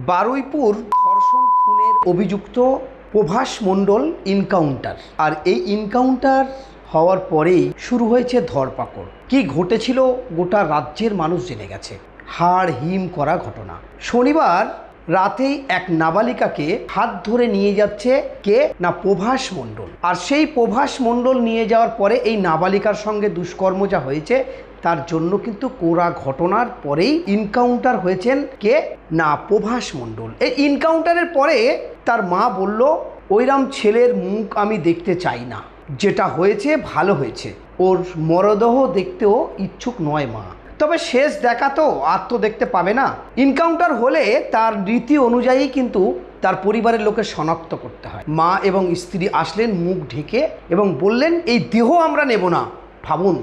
বারুইপুর ধর্ষণ খুনের অভিযুক্ত প্রভাস মণ্ডল ইনকাউন্টার। আর এই ইনকাউন্টার হওয়ার পরেই শুরু হয়েছে ধরপাকড়। কি ঘটেছিল গোটা রাজ্যের মানুষ জেনে গেছে। হাড় হিম করা ঘটনা। শনিবার রাতেই এক নাবালিকাকে হাত ধরে নিয়ে যাচ্ছে কে না প্রভাস মণ্ডল। আর সেই প্রভাস মণ্ডল নিয়ে যাওয়ার পরে এই নাবালিকার সঙ্গে দুষ্কর্ম যা হয়েছে তার জন্য কিন্তু কোরা ঘটনার পরেই ইনকাউন্টার হয়েছেন কে না প্রভাস মণ্ডল। এই ইনকাউন্টারের পরে তার মা বলল, ওইরাম ছেলের মুখ আমি দেখতে চাই না, যেটা হয়েছে ভালো হয়েছে, ওর মরদেহ দেখতেও ইচ্ছুক নয় মা। তবে শেষ দেখা তো আর তো দেখতে পাবে না। ইনকাউন্টার হলে তার রীতি অনুযায়ী কিন্তু তার পরিবারের লোকের শনাক্ত করতে হয়। মা এবং স্ত্রী আসলেন মুখ ঢেকে এবং বললেন, এই দেহ আমরা নেব না। ভাবুন,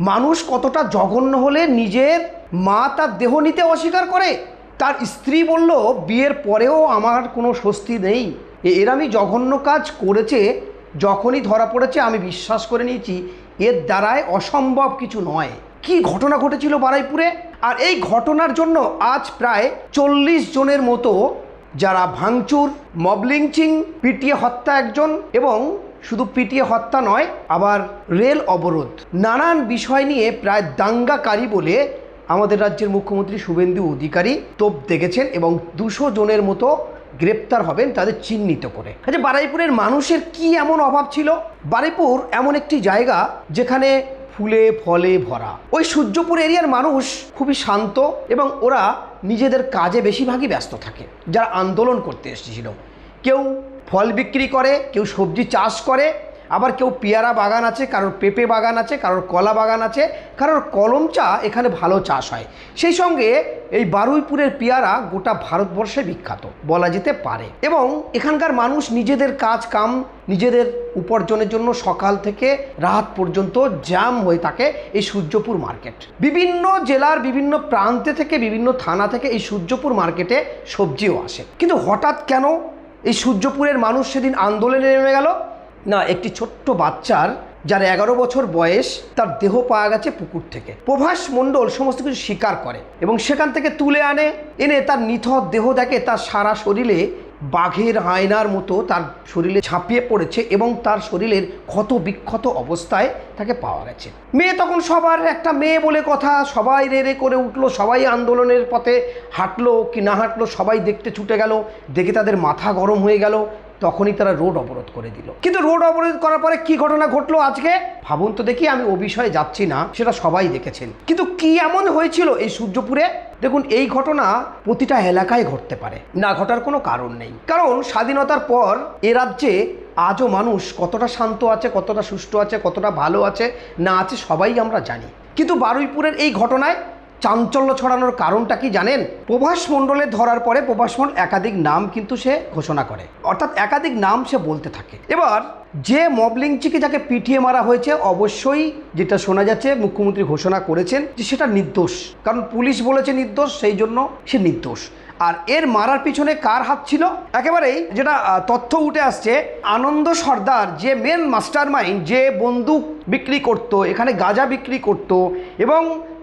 মানুষ কতটা জঘন্য হলে নিজের মা তার দেহ নিতে অস্বীকার করে। তার স্ত্রী বলল, বিয়ের পরেও আমার কোনো স্বস্তি নেই, এরামই জঘন্য কাজ করেছে। যখনই ধরা পড়েছে আমি বিশ্বাস করে নিয়েছি এর দ্বারায় অসম্ভব কিছু নয়। কি ঘটনা ঘটেছিল বারুইপুরে। আর এই ঘটনার জন্য আজ প্রায় 40 জনের মতো যারা ভাঙচুর, মব লিঞ্চিং, পিটিয়ে হত্যা একজন, এবং শুধু পিটিয়ে হত্যা নয়, আবার রেল অবরোধ, নানান বিষয় নিয়ে প্রায় দাঙ্গাকারী বলে আমাদের রাজ্যের মুখ্যমন্ত্রী শুভেন্দু অধিকারী তোপ দেখেছেন এবং 200 জনের মতো গ্রেপ্তার হবেন তাদের চিহ্নিত করে। আচ্ছা, বারুইপুরের মানুষের কি এমন অভাব ছিল? বারুইপুর এমন একটি জায়গা যেখানে ফুলে ফলে ভরা। ওই সূর্যপুর এরিয়ার মানুষ খুবই শান্ত এবং ওরা নিজেদের কাজে বেশিরভাগই ব্যস্ত থাকে। যারা আন্দোলন করতে এসেছিল, কেউ ফল বিক্রি করে, কেউ সবজি চাষ করে, আবার কেউ পেয়ারা বাগান আছে, কারোর পেঁপে বাগান আছে, কারোর কলা বাগান আছে, কারোর কলম চা এখানে ভালো চাষ হয়। সেই সঙ্গে এই বারুইপুরের পেয়ারা গোটা ভারতবর্ষে বিখ্যাত বলা যেতে পারে। এবং এখানকার মানুষ নিজেদের কাজ কাম, নিজেদের উপার্জনের জন্য সকাল থেকে রাত পর্যন্ত জ্যাম হয়ে থাকে এই সূর্যপুর মার্কেট। বিভিন্ন জেলার বিভিন্ন প্রান্তে থেকে, বিভিন্ন থানা থেকে এই সূর্যপুর মার্কেটে সবজিও আসে। কিন্তু হঠাৎ কেন এই সূর্যপুরের মানুষ সেদিন আন্দোলনে নেমে গেল? না, একটি ছোট্ট বাচ্চার, যার 11 বছর বয়স, তার দেহ পাওয়া গেছে পুকুর থেকে। প্রভাস মণ্ডল সমস্ত কিছু স্বীকার করে এবং সেখান থেকে তুলে এনে তার নিথর দেহ দেখে তার সারা শরীরে বাঘের আয়নার মতো তার শরীরে ঝাঁপিয়ে পড়েছে এবং তার শরীরের ক্ষত বিক্ষত অবস্থায় তাকে পাওয়া গেছে। মেয়ে তখন, সবার একটা মেয়ে বলে কথা, সবাই রে করে উঠলো, সবাই আন্দোলনের পথে হাঁটলো কি না হাঁটলো সবাই দেখতে ছুটে গেল। দেখে তাদের মাথা গরম হয়ে গেল। তখনই তারা রোড অবরোধ করে দিল। কিন্তু রোড অবরোধ করার পরে কি ঘটনা ঘটলো আজকে ভাবুন তো দেখি। আমি ও বিষয়ে যাচ্ছি না, সেটা সবাই দেখেছেন। কিন্তু কি এমন হয়েছিল এই সূর্যপুরে? দেখুন, এই ঘটনা প্রতিটা এলাকায় ঘটতে পারে, না ঘটার কোনো কারণ নেই। কারণ স্বাধীনতার পর এ রাজ্যে আজও মানুষ কতটা শান্ত আছে, কতটা সুষ্ঠু আছে, কতটা ভালো আছে না আছে সবাই আমরা জানি। কিন্তু বারুইপুরের এই ঘটনায় চাঞ্চল্য ছড়ানোর কারণটা কি জানেন? প্রভাস মণ্ডলের ধরার পরে প্রভাস মণ্ডল একাধিক নাম কিন্তু সে ঘোষণা করে, অর্থাৎ একাধিক নাম সে বলতে থাকে। এবার যে মব লিঞ্চিংকে যাকে পিটিয়ে মারা হয়েছে, অবশ্যই যেটা শোনা যাচ্ছে মুখ্যমন্ত্রী ঘোষণা করেছেন যে সেটা নির্দোষ, কারণ পুলিশ বলেছে নির্দোষ, সেই জন্য সে নির্দোষ। আর এর মারার পিছনে কার হাত ছিল? একেবারেই যেটা তথ্য উঠে আসছে, আনন্দ সর্দার, যে মেন মাস্টার মাইন্ড, যে বন্দুক বিক্রি করত, এখানে গাঁজা বিক্রি করত এবং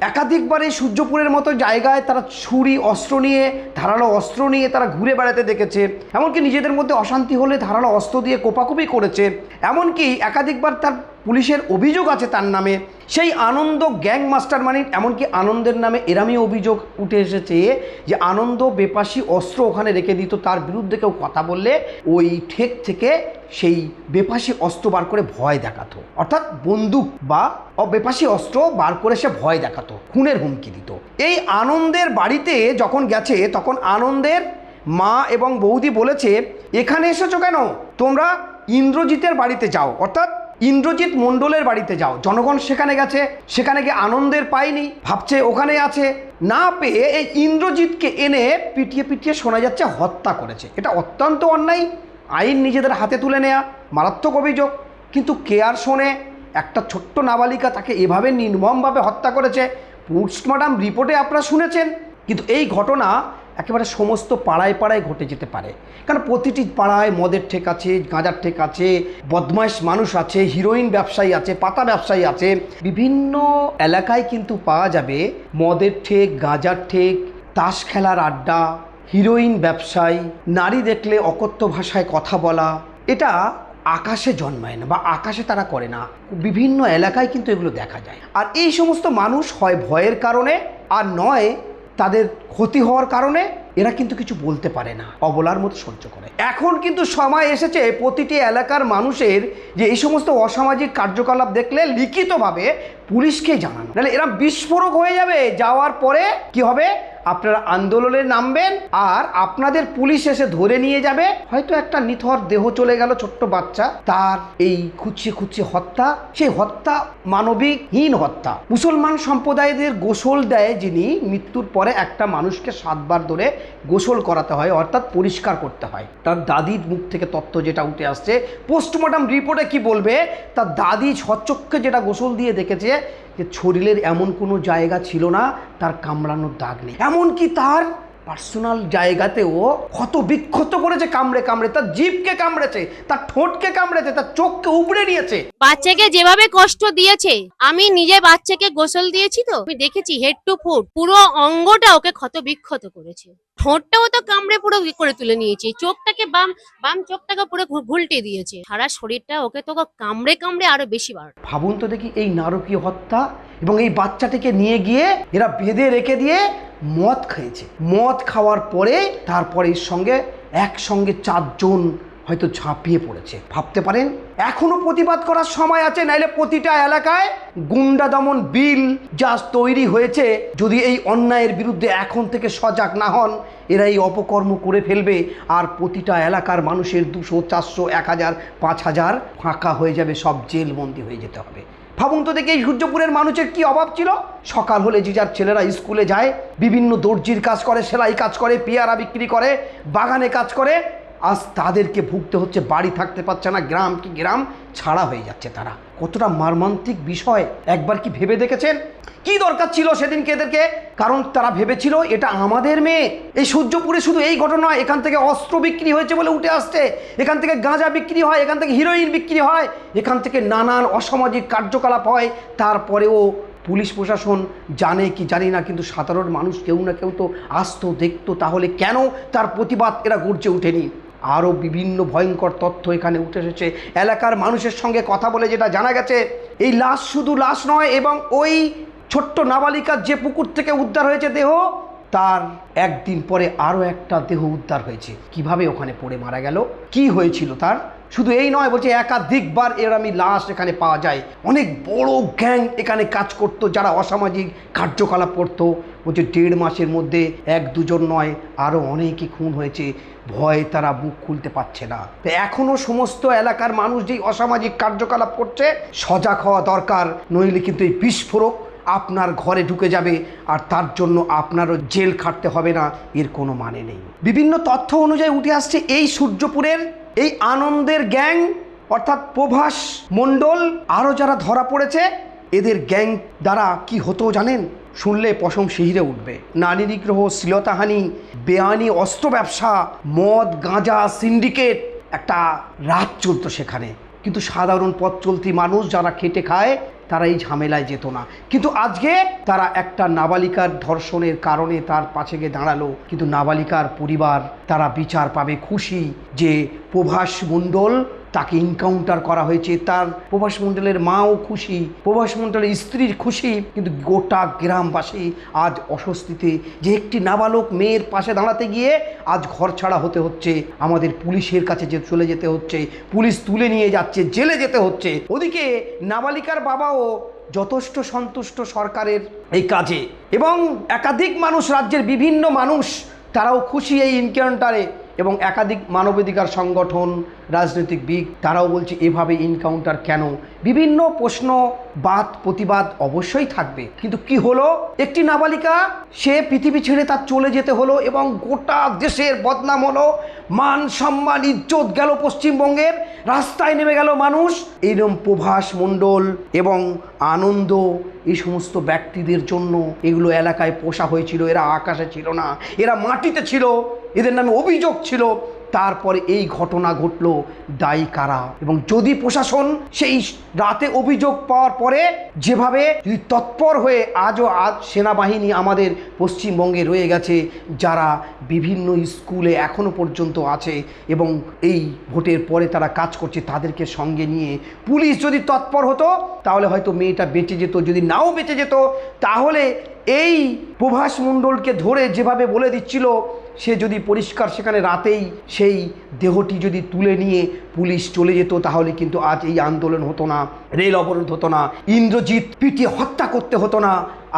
একাধিকবার এই সূর্যপুরের মতো জায়গায় তারা ছুরি, অস্ত্র নিয়ে, ধারালো অস্ত্র নিয়ে তারা ঘুরে বেড়াতে দেখেছে। এমনকি নিজেদের মধ্যে অশান্তি হলে ধারালো অস্ত্র দিয়ে কোপাকুপি করেছে। এমনকি একাধিকবার তার পুলিশের অভিযোগ আছে তার নামে। সেই আনন্দ গ্যাং মাস্টার মাইন্ড, এমনকি আনন্দের নামে এরামই অভিযোগ উঠে এসেছে যে আনন্দ বেপাশি অস্ত্র ওখানে রেখে দিত, তার বিরুদ্ধে কেউ কথা বললে ওই ঠেক থেকে সেই বেপাশি অস্ত্র বার করে ভয় দেখাতো, অর্থাৎ বন্দুক বা বেপাশি অস্ত্র বার করে সে ভয় দেখাতো, খুনের হুমকি দিত। এই আনন্দের বাড়িতে যখন গেছে তখন আনন্দের মা এবং বৌদি বলেছে, এখানে এসেছো কেন? তোমরা ইন্দ্রজিতের বাড়িতে যাও, অর্থাৎ ইন্দ্রজিৎ মণ্ডলের বাড়িতে যাও। জনগণ সেখানে গেছে, সেখানে গিয়ে আনন্দের পায়নি, ভাবছে ওখানে আছে, না পেয়ে এই ইন্দ্রজিৎকে এনে পিটিয়ে পিটিয়ে শোনা যাচ্ছে হত্যা করেছে। এটা অত্যন্ত অন্যায়, আইন নিজেদের হাতে তুলে নেয়া, মারাত্মক অভিযোগ। কিন্তু কে আর শোনে? একটা ছোট্ট নাবালিকা, তাকে এভাবে নির্মমভাবে হত্যা করেছে। পোস্টমর্টম রিপোর্টে আপনারা শুনেছেন। কিন্তু এই ঘটনা একেবারে সমস্ত পাড়ায় পাড়ায় ঘটে যেতে পারে, কারণ প্রতিটি পাড়ায় মদের ঠেক আছে, গাঁজার ঠেক আছে, বদমাইশ মানুষ আছে, হিরোইন ব্যবসায়ী আছে, পাতা ব্যবসায়ী আছে। বিভিন্ন এলাকায় কিন্তু পাওয়া যাবে মদের ঠেক, গাঁজার ঠেক, তাস খেলার আড্ডা, হিরোইন ব্যবসায়ী, নারী দেখলে অকথ্য ভাষায় কথা বলা, এটা আকাশে জন্মায় না বা আকাশে তারা করে না, বিভিন্ন এলাকায় কিন্তু এগুলো দেখা যায়। আর এই সমস্ত মানুষ হয় ভয়ের কারণে আর নয় তাদের ক্ষতি হওয়ার কারণে এরা কিন্তু কিছু বলতে পারে না, অবলার মতো সহ্য করে। এখন কিন্তু সময় এসেছে প্রতিটি এলাকার মানুষের যে এই সমস্ত অসামাজিক কার্যকলাপ দেখলে লিখিতভাবে পুলিশকে জানানো, নাহলে এরা বিস্ফোরক হয়ে যাবে। যাওয়ার পরে কি হবে, আপনারা আন্দোলনে নামবেন আর আপনাদের পুলিশ এসে ধরে নিয়ে যাবে। হয়তো একটা নিথর দেহ চলে গেল, ছোট্ট বাচ্চা, তার এই খুঁচিয়ে খুঁচিয়ে হত্যা, সেই হত্যা মানবিকহীন হত্যা। মুসলমান সম্প্রদায়দের গোসল দেয় যিনি, মৃত্যুর পরে একটা মানুষকে 7 বার ধরে গোসল করাতে হয়, অর্থাৎ পরিষ্কার করতে হয়। তার দাদির মুখ থেকে তথ্য যেটা উঠে আসছে, পোস্টমর্টম রিপোর্টে কি বলবে, তার দাদি স্বচক্ষে যেটা গোসল দিয়ে দেখেছে যে শরীরের এমন কোনো জায়গা ছিল না তার কামড়ানোর দাগ নেই, এমনকি তার পার্সোনাল জায়গাতেও ক্ষত বিক্ষত করেছে কামড়ে কামড়ে, তার জিভকে কামড়েছে, তার ঠোঁটকে কামড়েছে, তার চোখকে উপড়ে নিয়েছে। বাচ্চাকে যেভাবে কষ্ট দিয়েছে, আমি নিজে বাচ্চাকে গোসল দিয়েছি, তো আমি দেখেছি হেড টু ফুট পুরো অঙ্গটা ওকে ক্ষত বিক্ষত করেছে। ঠোঁটটাও তো কামড়ে পুরো করে তুলে নিয়েছে, চোখটাকে বাম চোখটাকে পুরো ঘুলটে দিয়েছে, সারা শরীরটা ওকে তো কামড়ে কামড়ে আরো বেশি বার। ভাবুন তো দেখি এই নারকীয় হত্যা, এবং এই বাচ্চাটিকে নিয়ে গিয়ে এরা বেঁধে রেখে দিয়ে মদ খেয়েছে। মদ খাওয়ার পরে তারপরে এর সঙ্গে একসঙ্গে 4 জন হয়তো ঝাঁপিয়ে পড়েছে। ভাবতে পারেন এখনো প্রতিবাদ করার সময় আছে, নাইলে প্রতিটা এলাকায় গুন্ডা দমন বিল যা তৈরি হয়েছে, যদি এই অন্যায়ের বিরুদ্ধে এখন থেকে সজাগ না হন, এরা এই অপকর্ম করে ফেলবে আর প্রতিটা এলাকার মানুষের 200, 400, 1000, 5000 ফাঁকা হয়ে যাবে, সব জেলবন্দি হয়ে যেতে হবে। ভাবুন তো দেখি এই সূর্যপুরের মানুষের কি অভাব ছিল। সকাল হলে যে যার ছেলেরা স্কুলে যায়, বিভিন্ন দর্জির কাজ করে, সেলাই কাজ করে, পেয়ারা বিক্রি করে, বাগানে কাজ করে, আজ তাদেরকে ভুগতে হচ্ছে, বাড়ি থাকতে পারছে না, গ্রাম কি গ্রাম ছাড়া হয়ে যাচ্ছে তারা। কতটা মর্মান্তিক বিষয় একবার কি ভেবে দেখেছেন? কি দরকার ছিল সেদিনকে এদেরকে? কারণ তারা ভেবেছিল এটা আমাদের মেয়ে। এই সূর্যপুরে শুধু এই ঘটনা নয়, এখান থেকে অস্ত্র বিক্রি হয়েছে বলে উঠে আসছে, এখান থেকে গাঁজা বিক্রি হয়, এখান থেকে হিরোইন বিক্রি হয়, এখান থেকে নানান অসামাজিক কার্যকলাপ হয়। তারপরেও পুলিশ প্রশাসন জানে কি জানি না, কিন্তু সাধারণ মানুষ কেউ না কেউ তো আসতো, দেখতো। তাহলে কেন তার প্রতিবাদ এরা গর্জে ওঠেনি? আরও বিভিন্ন ভয়ঙ্কর তথ্য এখানে উঠে এসেছে। এলাকার মানুষের সঙ্গে কথা বলে যেটা জানা গেছে, এই লাশ শুধু লাশ নয়, এবং ওই ছোট্ট নাবালিকার যে পুকুর থেকে উদ্ধার হয়েছে দেহ, তার একদিন পরে আরও একটা দেহ উদ্ধার হয়েছে। কিভাবে ওখানে পড়ে মারা গেল, কি হয়েছিল তার, শুধু এই নয়, বলছে একাধিকবার এরকমই লাশ এখানে পাওয়া যায়। অনেক বড় গ্যাং এখানে কাজ করত, যারা অসামাজিক কার্যকলাপ করত। বলছে 1.5 মাসের মধ্যে 1-2 জন নয়, আরও অনেকই খুন হয়েছে। ভয়ে তারা মুখ খুলতে পারছে না। তো এখনও সমস্ত এলাকার মানুষ যেই অসামাজিক কার্যকলাপ করছে, সজাগ হওয়া দরকার, নইলে কিন্তু এই বিস্ফোরক আপনার ঘরে ঢুকে যাবে আর তার জন্য আপনারও জেল খাটতে হবে না, এর কোনো মানে নেই। বিভিন্ন তথ্য অনুযায়ী উঠে আসছে এই সূর্যপুরের এই আনন্দের গ্যাং, অর্থাৎ প্রভাস মণ্ডল, আরও যারা ধরা পড়েছে, এদের গ্যাং দ্বারা কি হতো জানেন? শুনলে পশম শিহরে উঠবে। নারী নিগ্রহ, শ্লীলতাহানি, বেআইনি অস্ত্র ব্যবসা, মদ গাঁজা সিন্ডিকেট, একটা রাত চলতো সেখানে। কিন্তু সাধারণ পথ চলতি মানুষ যারা খেটে খায় তারা এই ঝামেলায় যেত না। কিন্তু আজকে তারা একটা নাবালিকার ধর্ষণের কারণে তার পাশে গিয়ে দাঁড়ালো, কিন্তু নাবালিকার পরিবার তারা বিচার পাবে, খুশি যে প্রভাস মণ্ডল তাকে ইনকাউন্টার করা হয়েছে। তার প্রভাস মণ্ডলের মাও খুশি, প্রভাস মণ্ডলের স্ত্রীর খুশি, কিন্তু গোটা গ্রামবাসী আজ অস্বস্তিতে যে একটি নাবালক মেয়ের পাশে দাঁড়াতে গিয়ে আজ ঘর ছাড়া হতে হচ্ছে, আমাদের পুলিশের কাছে যে চলে যেতে হচ্ছে, পুলিশ তুলে নিয়ে যাচ্ছে, জেলে যেতে হচ্ছে। ওদিকে নাবালিকার বাবাও যথেষ্ট সন্তুষ্ট সরকারের এই কাজে, এবং একাধিক মানুষ, রাজ্যের বিভিন্ন মানুষ তারাও খুশি এই এনকাউন্টারে, এবং একাধিক মানবাধিকার সংগঠন, রাজনৈতিকবিদ তারাও বলছে এভাবে এনকাউন্টার কেন। বিভিন্ন প্রশ্ন, বাদ প্রতিবাদ অবশ্যই থাকবে, কিন্তু কি হলো, একটি নাবালিকা সে পৃথিবী ছেড়ে তার চলে যেতে হলো, এবং গোটা দেশের বদনাম হলো, মান সম্মান ইজ্জত গেল পশ্চিমবঙ্গের, রাস্তায় নেমে গেল মানুষ। এইরকম প্রভাস মণ্ডল এবং আনন্দ, এই সমস্ত ব্যক্তিদের জন্য এগুলো এলাকায় পোষা হয়েছিল। এরা আকাশে ছিল না, এরা মাটিতে ছিল, এদের নামে অভিযোগ ছিল। তারপরে এই ঘটনা ঘটলো, দায়ী কারা? এবং যদি প্রশাসন সেই রাতে অভিযোগ পাওয়ার পরে যেভাবে যদি তৎপর হয়ে আজ সেনাবাহিনী আমাদের পশ্চিমবঙ্গে রয়ে গেছে, যারা বিভিন্ন স্কুলে এখনো পর্যন্ত আছে এবং এই ভোটের পরে তারা কাজ করছে, তাদেরকে সঙ্গে নিয়ে পুলিশ যদি তৎপর হতো তাহলে হয়তো মেয়েটা বেঁচে যেত। যদি নাও বেঁচে যেত তাহলে এই প্রভাস মণ্ডলকে ধরে যেভাবে বলে দিচ্ছিল, সে যদি পরিষ্কার সেখানে রাতেই সেই দেহটি যদি তুলে নিয়ে পুলিশ চলে যেত, তাহলে কিন্তু আজ এই আন্দোলন হতো না, রেল অবরোধ হতো না, ইন্দ্রজিৎ পিটিয়ে হত্যা করতে হতো না,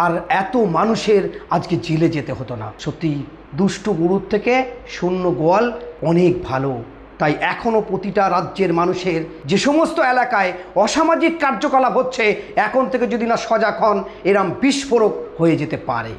আর এত মানুষের আজকে জেলে যেতে হতো না। সত্যি দুষ্টু গরুর থেকে শূন্য গোয়াল অনেক ভালো। তাই এখনও প্রতিটা রাজ্যের মানুষের যে সমস্ত এলাকায় অসামাজিক কার্যকলাপ হচ্ছে, এখন থেকে যদি না সজাগ হন, এরম বিস্ফোরক হয়ে যেতে পারে।